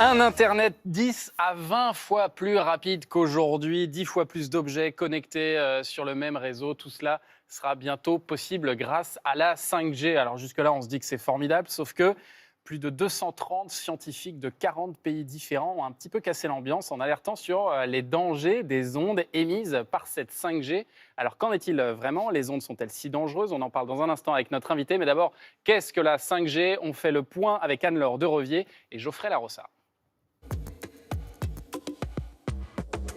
Un Internet 10 à 20 fois plus rapide qu'aujourd'hui, 10 fois plus d'objets connectés sur le même réseau. Tout cela sera bientôt possible grâce à la 5G. Alors jusque-là, on se dit que c'est formidable, sauf que plus de 230 scientifiques de 40 pays différents ont un petit peu cassé l'ambiance en alertant sur les dangers des ondes émises par cette 5G. Alors qu'en est-il vraiment? Les ondes sont-elles si dangereuses? On en parle dans un instant avec notre invité. Mais d'abord, qu'est-ce que la 5G? On fait le point avec Anne-Laure Derevier et Geoffrey Larossa.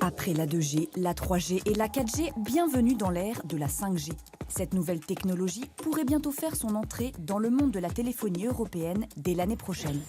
Après la 2G, la 3G et la 4G, bienvenue dans l'ère de la 5G. Cette nouvelle technologie pourrait bientôt faire son entrée dans le monde de la téléphonie européenne dès l'année prochaine.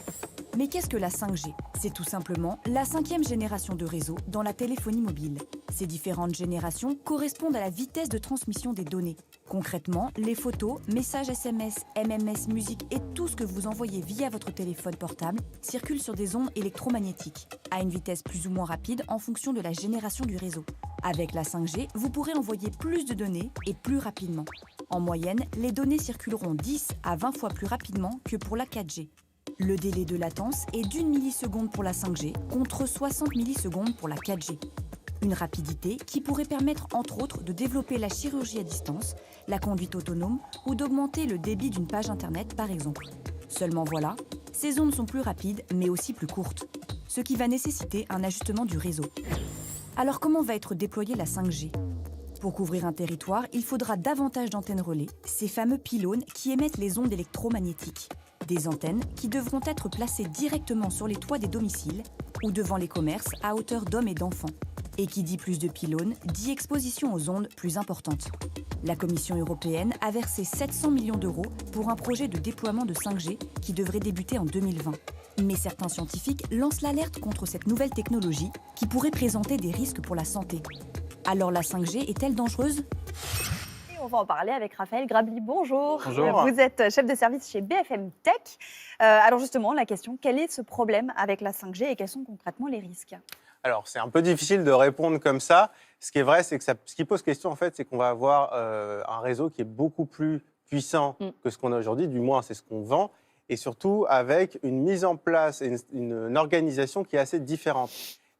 Mais qu'est-ce que la 5G? C'est tout simplement la 5e génération de réseau dans la téléphonie mobile. Ces différentes générations correspondent à la vitesse de transmission des données. Concrètement, les photos, messages SMS, MMS, musique et tout ce que vous envoyez via votre téléphone portable circulent sur des ondes électromagnétiques, à une vitesse plus ou moins rapide en fonction de la génération du réseau. Avec la 5G, vous pourrez envoyer plus de données et plus rapidement. En moyenne, les données circuleront 10 à 20 fois plus rapidement que pour la 4G. Le délai de latence est d'1 milliseconde pour la 5G contre 60 millisecondes pour la 4G. Une rapidité qui pourrait permettre entre autres de développer la chirurgie à distance, la conduite autonome ou d'augmenter le débit d'une page internet par exemple. Seulement voilà, ces ondes sont plus rapides mais aussi plus courtes, ce qui va nécessiter un ajustement du réseau. Alors comment va être déployée la 5G ? Pour couvrir un territoire, il faudra davantage d'antennes relais, ces fameux pylônes qui émettent les ondes électromagnétiques. Des antennes qui devront être placées directement sur les toits des domiciles ou devant les commerces à hauteur d'hommes et d'enfants. Et qui dit plus de pylônes, dit exposition aux ondes plus importante. La Commission européenne a versé 700 millions d'euros pour un projet de déploiement de 5G qui devrait débuter en 2020. Mais certains scientifiques lancent l'alerte contre cette nouvelle technologie qui pourrait présenter des risques pour la santé. Alors la 5G est-elle dangereuse ? On va en parler avec Raphaël Grabli. Bonjour. Bonjour. Vous êtes chef de service chez BFM Tech. Alors justement, la question, quel est ce problème avec la 5G et quels sont concrètement les risques ? Alors, c'est un peu difficile de répondre comme ça. Ce qui est vrai, c'est que ce qui pose question, en fait, c'est qu'on va avoir un réseau qui est beaucoup plus puissant que ce qu'on a aujourd'hui, du moins c'est ce qu'on vend, et surtout avec une mise en place et une organisation qui est assez différente.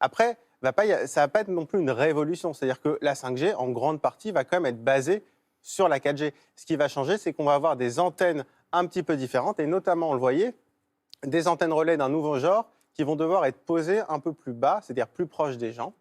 Après, ça ne va pas être non plus une révolution. C'est-à-dire que la 5G, en grande partie, va quand même être basée sur la 4G. Ce qui va changer, c'est qu'on va avoir des antennes un petit peu différentes, et notamment, on le voyait, des antennes relais d'un nouveau genre qui vont devoir être posées un peu plus bas, c'est-à-dire plus proches des gens.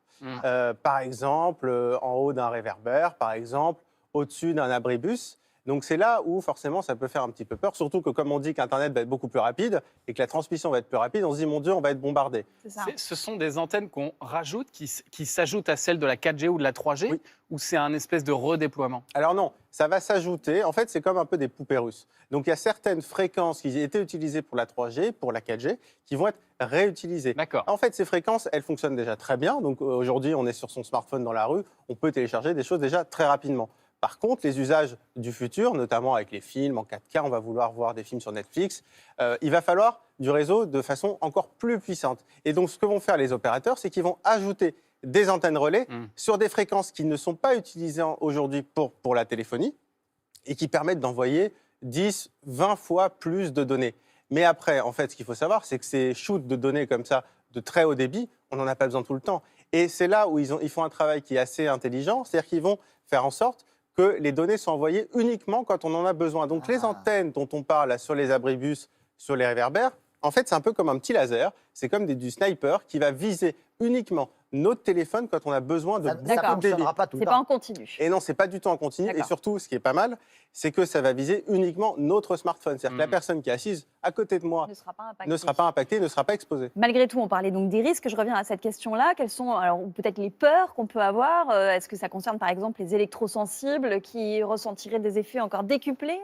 Par exemple, en haut d'un réverbère, par exemple, au-dessus d'un abribus. Donc c'est là où forcément ça peut faire un petit peu peur, surtout que comme on dit qu'Internet va être beaucoup plus rapide et que la transmission va être plus rapide, on se dit mon Dieu, on va être bombardé. C'est ça. Ce sont des antennes qu'on rajoute, qui s'ajoutent à celles de la 4G ou de la 3G, Oui. ou c'est un espèce de redéploiement? Alors non, ça va s'ajouter. En fait, c'est comme un peu des poupées russes. Donc il y a certaines fréquences qui étaient utilisées pour la 3G, pour la 4G, qui vont être réutilisées. D'accord. En fait, ces fréquences, elles fonctionnent déjà très bien. Donc aujourd'hui, on est sur son smartphone dans la rue, on peut télécharger des choses déjà très rapidement. Par contre, les usages du futur, notamment avec les films en 4K, on va vouloir voir des films sur Netflix, il va falloir du réseau de façon encore plus puissante. Et donc, ce que vont faire les opérateurs, c'est qu'ils vont ajouter des antennes relais sur des fréquences qui ne sont pas utilisées aujourd'hui pour la téléphonie et qui permettent d'envoyer 10, 20 fois plus de données. Mais après, en fait, ce qu'il faut savoir, c'est que ces shoots de données comme ça, de très haut débit, on n'en a pas besoin tout le temps. Et c'est là où ils font un travail qui est assez intelligent, c'est-à-dire qu'ils vont faire en sorte que les données sont envoyées uniquement quand on en a besoin. Donc les antennes dont on parle là, sur les abribus, sur les réverbères, en fait, c'est un peu comme un petit laser. C'est comme du sniper qui va viser uniquement notre téléphone quand on a besoin de Ça beaucoup ne de débit. fonctionnera pas tout C'est le pas temps. en continu. Et non, c'est pas du tout en continu. Et D'accord. surtout, ce qui est pas mal, c'est que ça va viser uniquement notre smartphone. C'est-à-dire que la personne qui est assise à côté de moi Ne sera pas impacté. ne sera pas impactée, ne sera pas exposée. Malgré tout, on parlait donc des risques. Je reviens à cette question-là. Quelles sont alors peut-être les peurs qu'on peut avoir ? Est-ce que ça concerne par exemple les électrosensibles qui ressentiraient des effets encore décuplés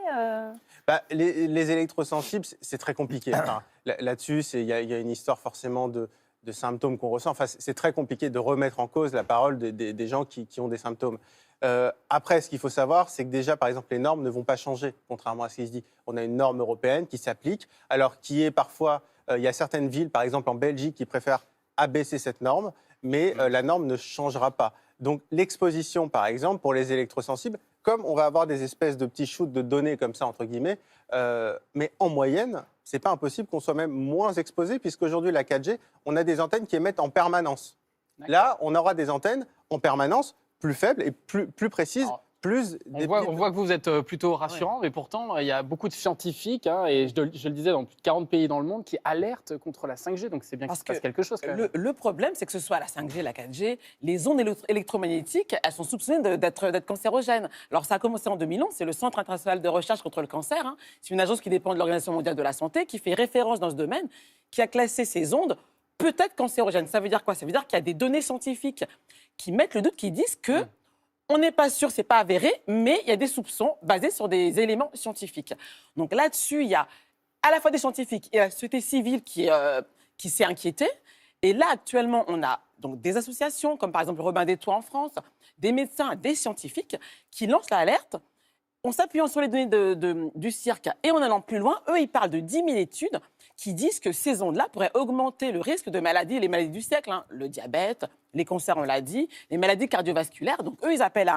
Les électrosensibles, c'est très compliqué. Enfin, là-dessus, il y a une histoire forcément de symptômes qu'on ressent. Enfin, c'est très compliqué de remettre en cause la parole des gens qui ont des symptômes. Après, ce qu'il faut savoir, c'est que déjà, par exemple, les normes ne vont pas changer, contrairement à ce qui se dit. On a une norme européenne qui s'applique, alors qui est parfois... il y a certaines villes, par exemple en Belgique, qui préfèrent abaisser cette norme, mais la norme ne changera pas. Donc l'exposition, par exemple, pour les électrosensibles, comme on va avoir des espèces de petits shoots de données comme ça, entre guillemets, mais en moyenne, c'est pas impossible qu'on soit même moins exposé, puisqu'aujourd'hui, la 4G, on a des antennes qui émettent en permanence. Là, on aura des antennes en permanence plus faibles et plus précises. Alors, Plus On voit que vous êtes plutôt rassurant, mais pourtant, il y a beaucoup de scientifiques, et je le disais, dans plus de 40 pays dans le monde, qui alertent contre la 5G. Donc, c'est bien qu'il se passe quelque chose. Quand même. Le problème, c'est que ce soit la 5G, la 4G, les ondes électromagnétiques, elles sont soupçonnées d'être cancérogènes. Alors, ça a commencé en 2011, c'est le Centre international de recherche contre le cancer. Hein. C'est une agence qui dépend de l'Organisation mondiale de la santé, qui fait référence dans ce domaine, qui a classé ces ondes peut-être cancérogènes. Ça veut dire quoi? Ça veut dire qu'il y a des données scientifiques qui mettent le doute, qui disent que on n'est pas sûr, c'est pas avéré, mais il y a des soupçons basés sur des éléments scientifiques. Donc là-dessus, il y a à la fois des scientifiques et la société civile qui s'est inquiétée. Et là, actuellement, on a donc des associations, comme par exemple Robin des Toits en France, des médecins, des scientifiques, qui lancent l'alerte. En s'appuyant sur les données du cirque et en allant plus loin, eux, ils parlent de 10 000 études qui disent que ces ondes-là pourraient augmenter le risque de maladies, les maladies du siècle, hein, le diabète, les cancers, on l'a dit, les maladies cardiovasculaires. Donc, eux, ils appellent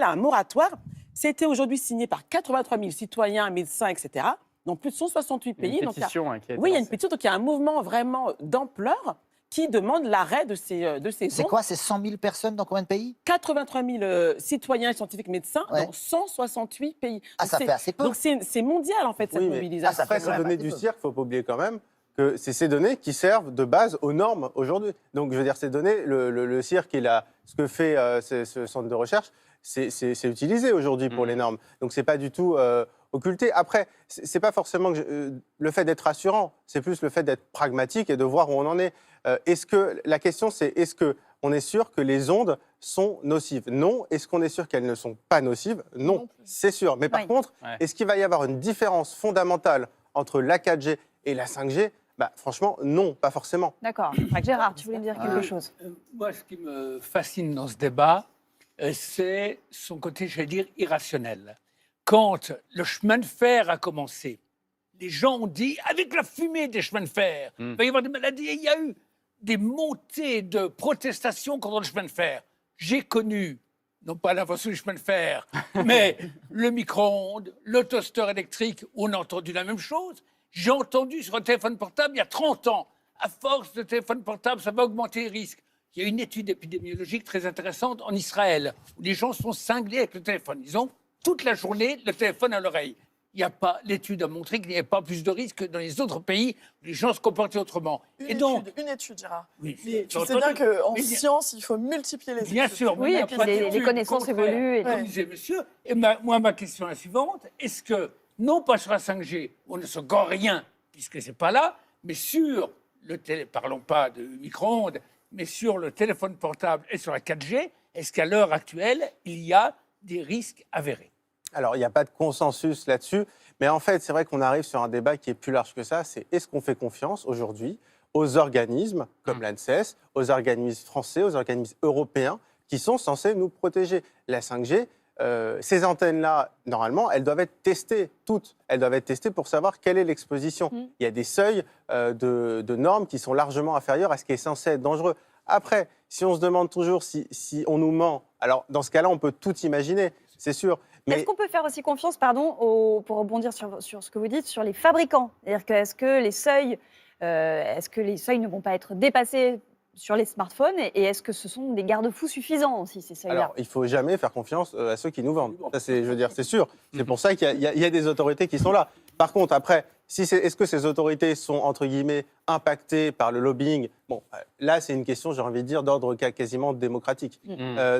à un moratoire. C'était aujourd'hui signé par 83 000 citoyens, médecins, etc., dans plus de 168 pays. Une pétition, donc, qui a été oui, il y a une lancée. pétition, donc il y a un mouvement vraiment d'ampleur qui demande l'arrêt de ces C'est ondes. quoi, c'est 100 000 personnes dans combien de pays? 83 000 citoyens et scientifiques médecins Ouais. dans 168 pays. Ah, Donc, ça c'est- fait assez peu. Donc c'est mondial, en fait, cette Oui, mais mobilisation. ça fait Après, ces quand même données assez du peu. cirque, il ne faut pas oublier quand même que c'est ces données qui servent de base aux normes aujourd'hui. Donc, je veux dire, ces données, le cirque, ce que fait ce centre de recherche, c'est utilisé aujourd'hui pour les normes. Donc, ce n'est pas du tout occulté. Après, ce n'est pas forcément le fait d'être rassurant, c'est plus le fait d'être pragmatique et de voir où on en est. La question, c'est est-ce qu'on est sûr que les ondes sont nocives? Non. Est-ce qu'on est sûr qu'elles ne sont pas nocives? Non, c'est sûr. Mais par Oui. contre, Ouais. est-ce qu'il va y avoir une différence fondamentale entre la 4G et la 5G? Franchement, non, pas forcément. D'accord. Gérard, tu voulais me dire quelque chose? Moi, ce qui me fascine dans ce débat, c'est son côté, j'allais dire, irrationnel. Quand le chemin de fer a commencé, les gens ont dit, avec la fumée des chemins de fer, il va y avoir des maladies. Et il y a eu des montées de protestations contre le chemin de fer. J'ai connu, non pas l'invention du chemin de fer, mais le micro-ondes, le toaster électrique, où on a entendu la même chose. J'ai entendu sur un téléphone portable il y a 30 ans, à force de téléphone portable, ça va augmenter les risques. Il y a une étude épidémiologique très intéressante en Israël, où les gens sont cinglés avec le téléphone. Ils ont toute la journée le téléphone à l'oreille. Il n'y a pas, l'étude a montré qu'il n'y avait pas plus de risques que dans les autres pays où les gens se comportaient autrement. Une étude, Gérard. Oui, Mais tu j'ai sais bien entendu. qu'en Mais bien- science, il faut multiplier les Bien études. sûr. Oui, mais et puis la les pratique, connaissances au contraire, évoluent. Et Comme disait monsieur, et moi, ma question est la suivante. Est-ce que, non pas sur la 5G, on ne se encore rien, puisque ce n'est pas là, mais sur parlons pas de micro-ondes, mais sur le téléphone portable et sur la 4G, est-ce qu'à l'heure actuelle, il y a des risques avérés? Alors, il n'y a pas de consensus là-dessus, mais en fait, c'est vrai qu'on arrive sur un débat qui est plus large que ça. C'est est-ce qu'on fait confiance aujourd'hui aux organismes comme l'ANSES, aux organismes français, aux organismes européens qui sont censés nous protéger? La 5G, ces antennes-là, normalement, elles doivent être testées, toutes. Elles doivent être testées pour savoir quelle est l'exposition. Il y a des seuils de normes qui sont largement inférieurs à ce qui est censé être dangereux. Après, si on se demande toujours si on nous ment, alors dans ce cas-là, on peut tout imaginer, c'est sûr. Est-ce Mais qu'on peut faire aussi confiance, pardon, pour rebondir sur ce que vous dites, sur les fabricants? C'est-à-dire que est-ce que les seuils ne vont pas être dépassés sur les smartphones et est-ce que ce sont des garde-fous suffisants aussi, ces seuils-là? alors, il ne faut jamais faire confiance à ceux qui nous vendent. Ça, je veux dire, c'est sûr. C'est pour ça qu'il y a des autorités qui sont là. Par contre, après, est-ce que ces autorités sont, entre guillemets, impactées par le lobbying? Bon, là, c'est une question, j'ai envie de dire, d'ordre quasiment démocratique.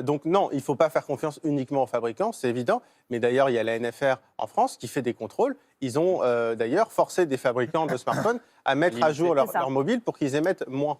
Donc non, il ne faut pas faire confiance uniquement aux fabricants, c'est évident. Mais d'ailleurs, il y a la NFR en France qui fait des contrôles. Ils ont d'ailleurs forcé des fabricants de smartphones à mettre à jour C'est ça. leur mobile pour qu'ils émettent moins.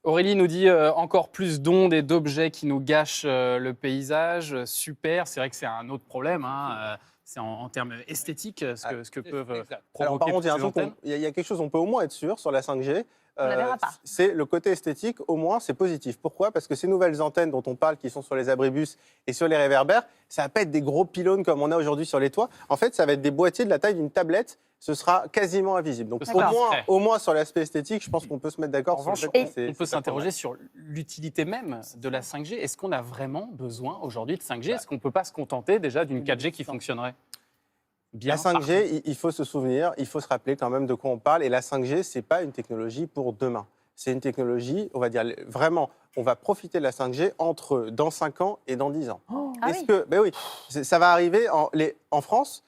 Aurélie nous dit encore plus d'ondes et d'objets qui nous gâchent le paysage. Super, c'est vrai que c'est un autre problème. Hein. C'est en termes esthétiques ce que peuvent Exact. provoquer Alors, par contre, il y a un toutes ces truc antennes. il y a quelque chose, on peut au moins être sûr sur la 5G. On la verra pas. C'est le côté esthétique, au moins, c'est positif. Pourquoi? Parce que ces nouvelles antennes dont on parle, qui sont sur les abribus et sur les réverbères, ça va pas être des gros pylônes comme on a aujourd'hui sur les toits. En fait, ça va être des boîtiers de la taille d'une tablette ce sera quasiment invisible. Donc D'accord. au moins sur l'aspect esthétique, je pense qu'on peut se mettre En d'accord sur le revanche, fait que on peut c'est pas s'interroger sur l'utilité même de la 5G. Est-ce qu'on a vraiment besoin aujourd'hui de 5G? Est-ce qu'on ne peut pas se contenter déjà d'une 4G qui fonctionnerait bien La 5G, il faut se souvenir, il faut se rappeler quand même de quoi on parle. Et la 5G, ce n'est pas une technologie pour demain. C'est une technologie, on va dire vraiment, on va profiter de la 5G entre dans 5 ans et dans 10 ans. Ah Est-ce oui. que, ben oui, ça va arriver en France.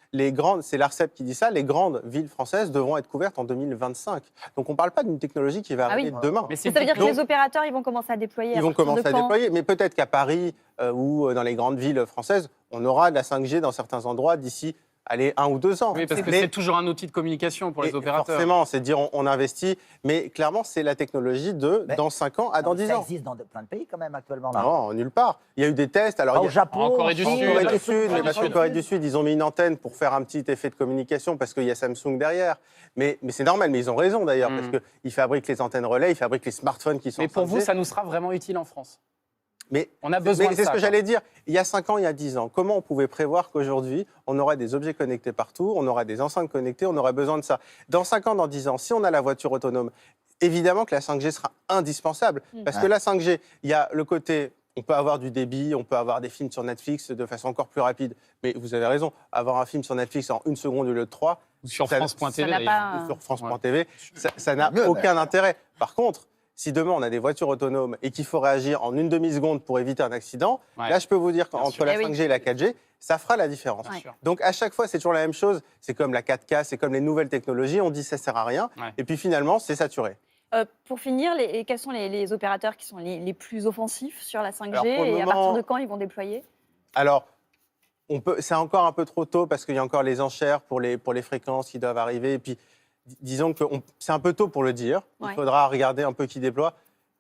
C'est l'ARCEP qui dit ça, les grandes villes françaises devront être couvertes en 2025. Donc on ne parle pas d'une technologie qui va Ah oui. arriver demain. Mais Ça veut dire que Donc, les opérateurs, ils vont commencer à déployer. ils vont partir de commencer à quand déployer, mais peut-être qu'à Paris ou dans les grandes villes françaises, on aura de la 5G dans certains endroits d'ici, 1 ou 2 ans. Oui, parce que Mais- c'est toujours un outil de communication pour les et opérateurs. Forcément, c'est dire on investit, mais clairement, c'est la technologie de Mais- dans 5 ans à dans 10 Ça ans. existe dans plein de pays quand même actuellement. Là. Non, nulle part. Il y a eu des tests. Alors, Pas il y au a- Japon, En Corée du en Sud. En Corée Corée du Sud, mais Corée parce du qu'en Sud. Corée du Sud, ils ont mis une antenne pour faire un petit effet de communication parce qu'il y a Samsung derrière. Mais c'est normal, mais ils ont raison d'ailleurs, parce qu'ils fabriquent les antennes relais, ils fabriquent les smartphones qui sont Mais pour 5G. vous, ça nous sera vraiment utile en France? Mais On a besoin de c'est ça. ce que quoi. j'allais dire. Il y a 5 ans, il y a 10 ans, comment on pouvait prévoir qu'aujourd'hui, on aurait des objets connectés partout, on aurait des enceintes connectées, on aurait besoin de ça. Dans 5 ans, dans 10 ans, si on a la voiture autonome, évidemment que la 5G sera indispensable. Parce que la 5G, il y a le côté, on peut avoir du débit, on peut avoir des films sur Netflix de façon encore plus rapide. Mais vous avez raison, avoir un film sur Netflix en 1 seconde au lieu de 3, Ou sur ça- France.tv. ça n'a d'ailleurs. pas- ou sur France.tv, ça n'a Mieux, aucun intérêt. Par contre, si demain on a des voitures autonomes et qu'il faut réagir en une demi-seconde pour éviter un accident, Ouais. là je peux vous dire Bien qu'entre sûr. la Eh oui. 5G et la 4G, ça fera la différence. Bien sûr. Donc à chaque fois, c'est toujours la même chose. C'est comme la 4K, c'est comme les nouvelles technologies. On dit ça sert à rien. Ouais. Et puis finalement, c'est saturé. Pour finir, quels sont les opérateurs qui sont les plus offensifs sur la 5G Alors, pour le et à moment- partir de quand ils vont déployer? Alors, c'est encore un peu trop tôt parce qu'il y a encore les enchères pour les fréquences qui doivent arriver. Et puis, disons que c'est un peu tôt pour le dire. Ouais. Il faudra regarder un peu qui déploie.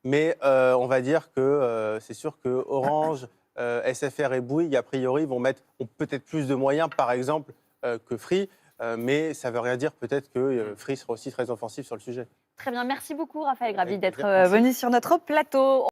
Mais on va dire que c'est sûr que Orange, SFR et Bouygues, a priori, ont peut-être plus de moyens, par exemple, que Free. Mais ça ne veut rien dire. Peut-être que Free sera aussi très offensif sur le sujet. Très bien, merci beaucoup Raphaël Gravi Avec d'être plaisir, merci. venu sur notre plateau.